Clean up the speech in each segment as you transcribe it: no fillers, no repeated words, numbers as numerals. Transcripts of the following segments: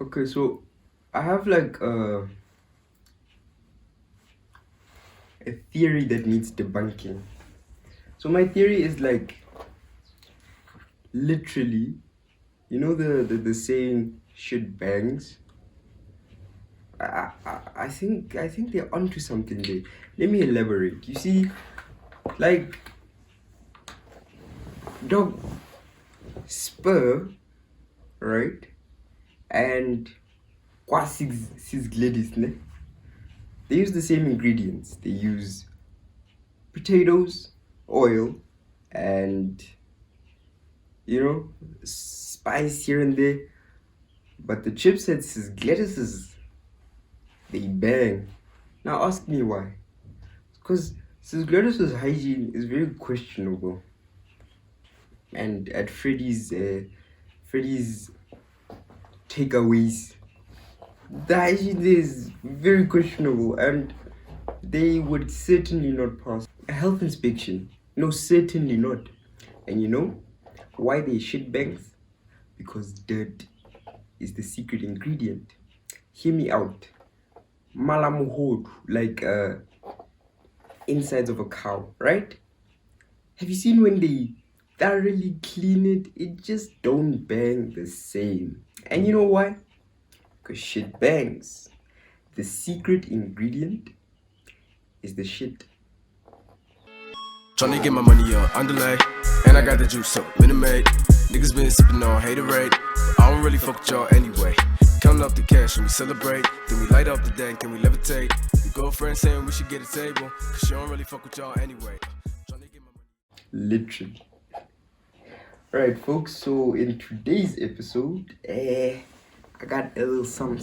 Okay, so I have like a theory that needs debunking. So my theory is like literally, the saying shit bangs. I think they're onto something there. Let me elaborate. You see, like dog spur, right? And sis gladys, ne? They use the same ingredients. They use potatoes, oil, and spice here and there. But the chipsets, lettuces, they bang. Now ask me why. Because Sis Gladys's hygiene is very questionable. And at Freddy's takeaways, the hygiene there is very questionable, and they would certainly not pass a health inspection. No, certainly not. And you know why they shit banks? Because dirt is the secret ingredient. Hear me out. Malamuhodu, like insides of a cow, right? Have you seen when they thoroughly clean it? It just don't bang the same. And you know why? Because shit bangs. The secret ingredient is the shit. Tryna get my money on underlay, and I got the juice up, minute made. Niggas been sipping on haterade, but I don't really fuck with y'all anyway. Counting up the cash and we celebrate, then we light up the dank and we levitate. Your girlfriend saying we should get a table, cause she don't really fuck with y'all anyway. Tryna get my money. Literally. Alright folks, so in today's episode, I got a little some.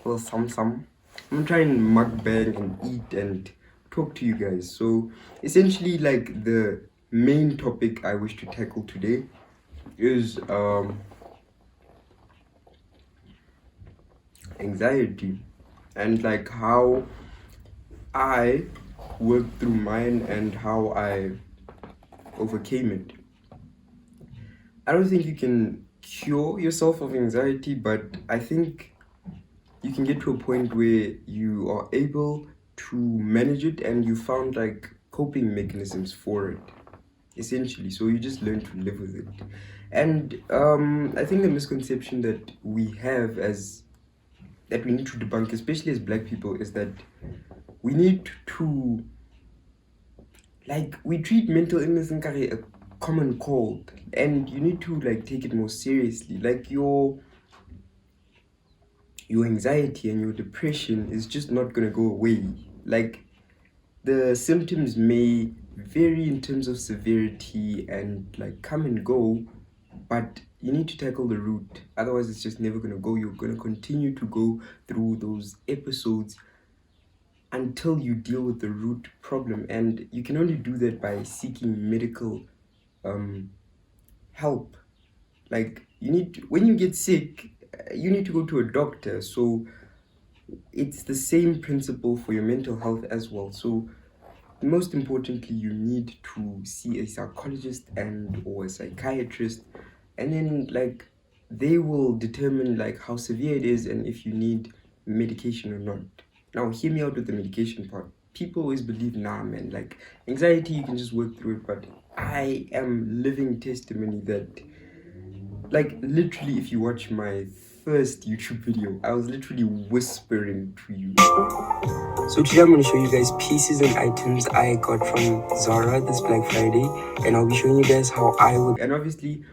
I'm trying mukbang and eat and talk to you guys. So essentially, like, the main topic I wish to tackle today is anxiety, and like how I worked through mine and how I overcame it. I don't think you can cure yourself of anxiety, but I think you can get to a point where you are able to manage it and you found like coping mechanisms for it, essentially. So you just learn to live with it. And I think the misconception that we have as that we need to debunk, especially as black people, is that we need to, like, we treat mental illness in a common cold, and you need to like take it more seriously. Like your anxiety and your depression is just not gonna go away. Like, the symptoms may vary in terms of severity and like come and go, but you need to tackle the root. Otherwise, it's just never gonna go. You're gonna continue to go through those episodes until you deal with the root problem, and you can only do that by seeking medical help. Like, when you get sick, you need to go to a doctor. So it's the same principle for your mental health as well. So most importantly, you need to see a psychologist and or a psychiatrist, and then like they will determine like how severe it is and if you need medication or not. Now hear me out with the medication part. People always believe, nah man, like anxiety you can just work through it, but I am living testimony that, like, literally, if you watch my first YouTube video, I was literally whispering to you. So today I'm going to show you guys pieces and items I got from Zara this Black Friday, and I'll be showing you guys how I would. And obviously,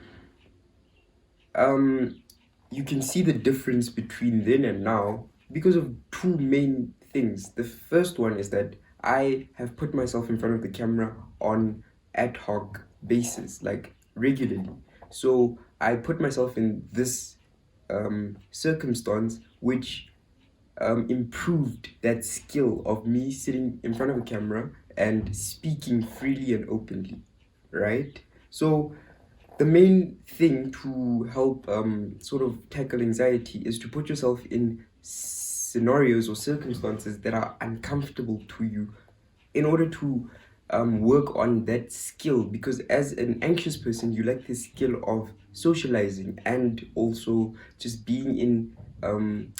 you can see the difference between then and now because of two main things. The first one is that I have put myself in front of the camera on ad hoc basis, like regularly. So I put myself in this circumstance which improved that skill of me sitting in front of a camera and speaking freely and openly, right? So the main thing to help sort of tackle anxiety is to put yourself in scenarios or circumstances that are uncomfortable to you in order to work on that skill, because as an anxious person you lack the skill of socializing and also just being in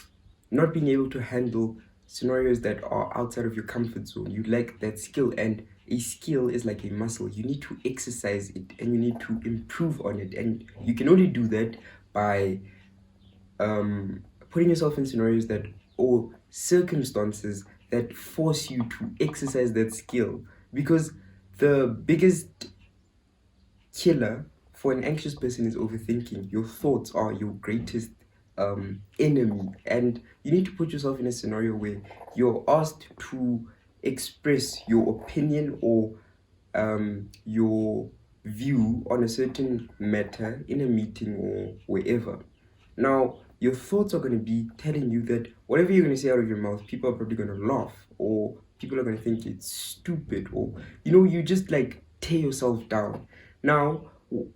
not being able to handle scenarios that are outside of your comfort zone. You lack that skill, and a skill is like a muscle. You need to exercise it and you need to improve on it, and you can only do that by putting yourself in scenarios that, or circumstances that force you to exercise that skill. Because the biggest killer for an anxious person is overthinking. Your thoughts are your greatest enemy, and you need to put yourself in a scenario where you're asked to express your opinion or your view on a certain matter in a meeting or wherever. Now, your thoughts are going to be telling you that whatever you're going to say out of your mouth, people are probably going to laugh, or people are going to think it's stupid, or you just like tear yourself down. Now,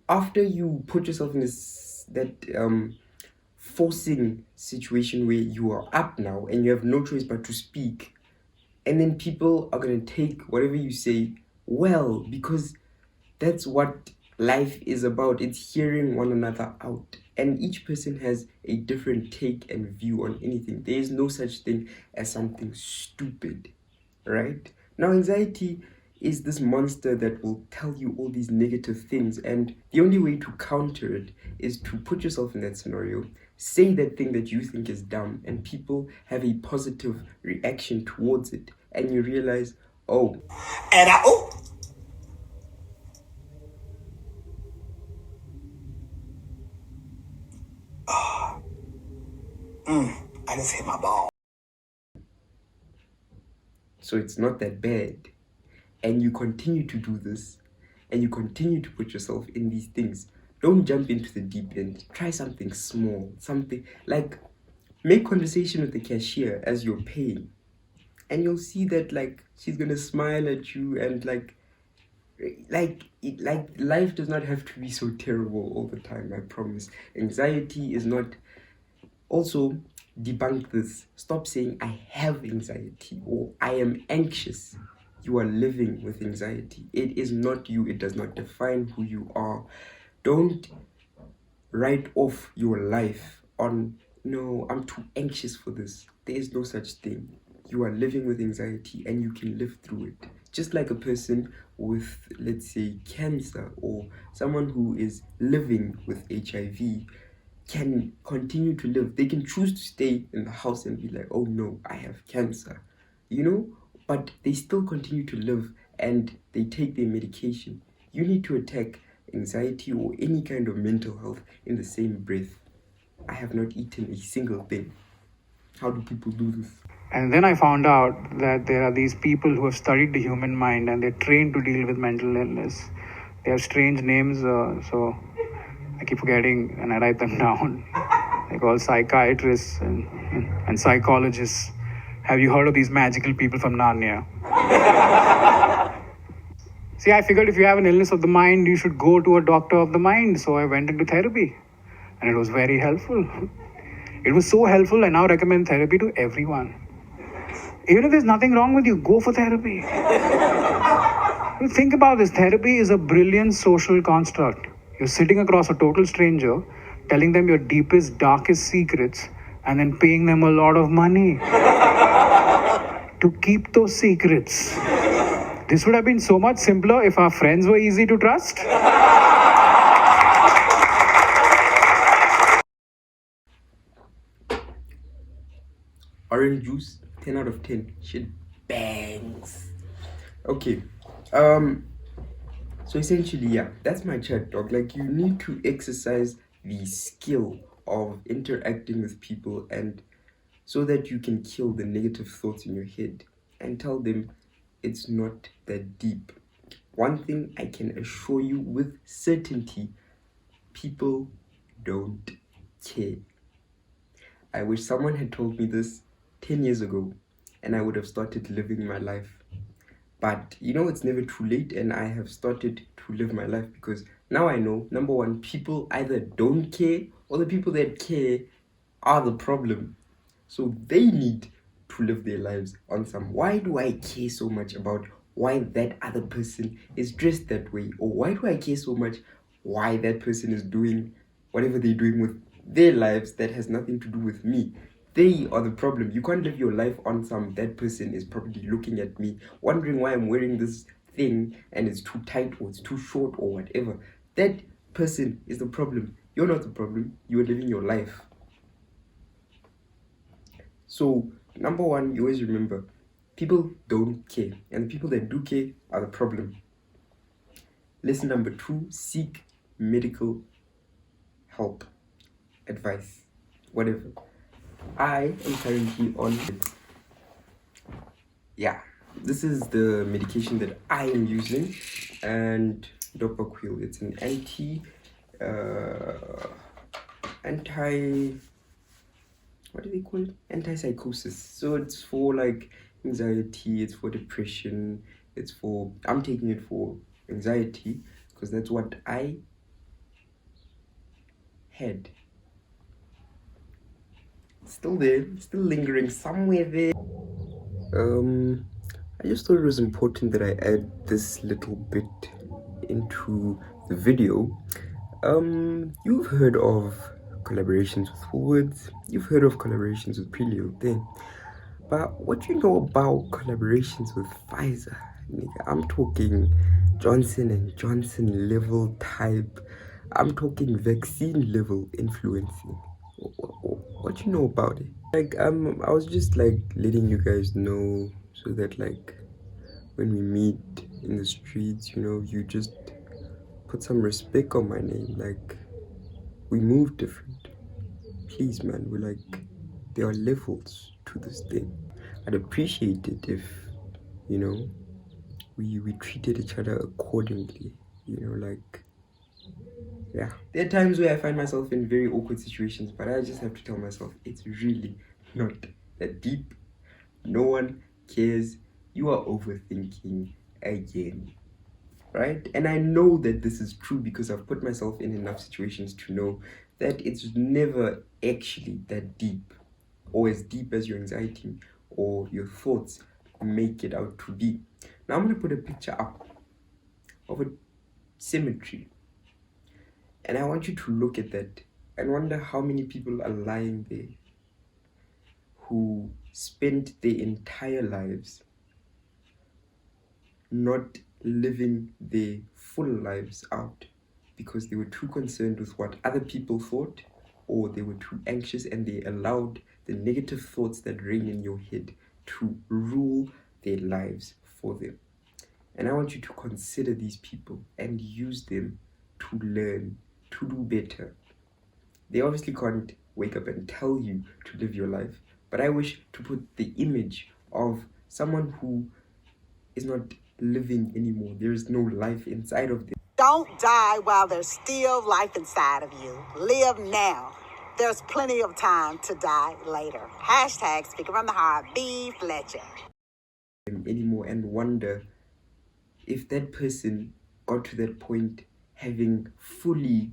after you put yourself in that forcing situation where you are up now and you have no choice but to speak, and then people are going to take whatever you say well, because that's what life is about. It's hearing one another out, and each person has a different take and view on anything. There is no such thing as something stupid, right? Now, anxiety is this monster that will tell you all these negative things, and the only way to counter it is to put yourself in that scenario, say that thing that you think is dumb, and people have a positive reaction towards it, and you realize, oh, I just hit my ball. so it's not that bad. And you continue to do this, and you continue to put yourself in these things. Don't jump into the deep end. Try something small, something like make conversation with the cashier as you're paying, and you'll see that like she's gonna smile at you, and like life does not have to be so terrible all the time. I promise. Anxiety is not. Also, debunk this. Stop saying I have anxiety or I am anxious. You are living with anxiety. It is not you. It does not define who you are. Don't write off your life on, no, I'm too anxious for this. There is no such thing. You are living with anxiety and you can live through it. Just like a person with, let's say, cancer, or someone who is living with HIV can continue to live. They can choose to stay in the house and be like, oh no, I have cancer, but they still continue to live and they take their medication. You need to attack anxiety or any kind of mental health in the same breath. I have not eaten a single thing. How do people do this? And then I found out that there are these people who have studied the human mind and they're trained to deal with mental illness. They have strange names, so I keep forgetting and I write them down. They're called psychiatrists and psychologists. Have you heard of these magical people from Narnia? See, I figured if you have an illness of the mind, you should go to a doctor of the mind. So I went into therapy and it was very helpful. It was so helpful, I now recommend therapy to everyone. Even if there's nothing wrong with you, go for therapy. Think about this. Therapy is a brilliant social construct. You're sitting across a total stranger, telling them your deepest, darkest secrets, and then paying them a lot of money to keep those secrets. This would have been so much simpler if our friends were easy to trust. Orange juice, 10 out of 10. Shit bangs. Okay. So essentially, yeah, that's my chat dog. Like, you need to exercise the skill of interacting with people, and so that you can kill the negative thoughts in your head and tell them it's not that deep. One thing I can assure you with certainty, people don't care. I wish someone had told me this 10 years ago and I would have started living my life. But it's never too late, and I have started to live my life because now I know, number one, people either don't care or the people that care are the problem. So they need to live their lives on some. Why do I care so much about why that other person is dressed that way, or why do I care so much why that person is doing whatever they're doing with their lives that has nothing to do with me. They are the problem. You can't live your life on some that person is probably looking at me wondering why I'm wearing this thing and it's too tight or it's too short or whatever. That person is the problem. You're not the problem. You are living your life. So number one, you always remember, people don't care, and the people that do care are the problem. Lesson number two, seek medical help, advice, whatever. I am currently on it. Yeah, this is the medication that I am using, and Dopaquil. It's an what do they call it? Antipsychosis. So it's for like anxiety, it's for depression, I'm taking it for anxiety because that's what I had. Still there, still lingering somewhere there. I just thought it was important that I add this little bit into the video. You've heard of collaborations with Woolworths, you've heard of collaborations with Pretty Little Thing, but what you know about collaborations with Pfizer? Nigga, I'm talking Johnson & Johnson level type. I'm talking vaccine level influencing. What you know about it? Like, I was just like letting you guys know so that like when we meet in the streets, you know, you just put some respect on my name. Like, we move different. Please, man, we're like, there are levels to this thing. I'd appreciate it if, you know, we treated each other accordingly, you know, like, yeah. There are times where I find myself in very awkward situations, but I just have to tell myself it's really not that deep. No one cares. You are overthinking again, right? And I know that this is true because I've put myself in enough situations to know that it's never actually that deep, or as deep as your anxiety or your thoughts make it out to be. Now I'm going to put a picture up of a cemetery, and I want you to look at that and wonder how many people are lying there who spent their entire lives not living their full lives out because they were too concerned with what other people thought, or they were too anxious and they allowed the negative thoughts that reign in your head to rule their lives for them. And I want you to consider these people and use them to learn, to do better. They obviously can't wake up and tell you to live your life, but I wish to put the image of someone who is not living anymore. There is no life inside of them. Don't die while there's still life inside of you. Live now. There's plenty of time to die later. Hashtag speaking from the heart, B. Fletcher. Anymore, and wonder if that person got to that point having fully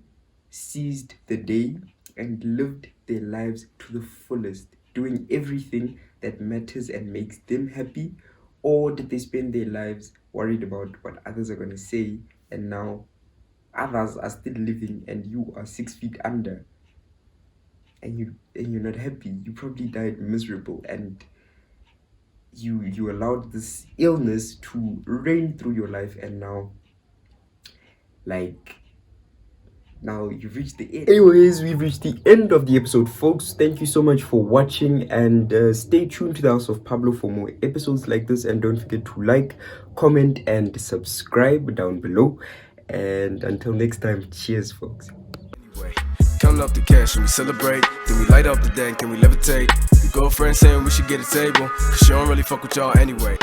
seized the day and lived their lives to the fullest, doing everything that matters and makes them happy, or did they spend their lives worried about what others are going to say, and now others are still living and you are 6 feet under, and you're not happy? You probably died miserable, and you allowed this illness to reign through your life, and now you've reached the end. Anyways, we've reached the end of the episode, folks. Thank you so much for watching, and stay tuned to the House of Pablo for more episodes like this, and don't forget to like, comment, and subscribe down below. And until next time, cheers, folks. Counting up the cash and we celebrate. Then we light up the dank and we levitate. Your girlfriend saying we should get a table, cause she don't really fuck with y'all anyway.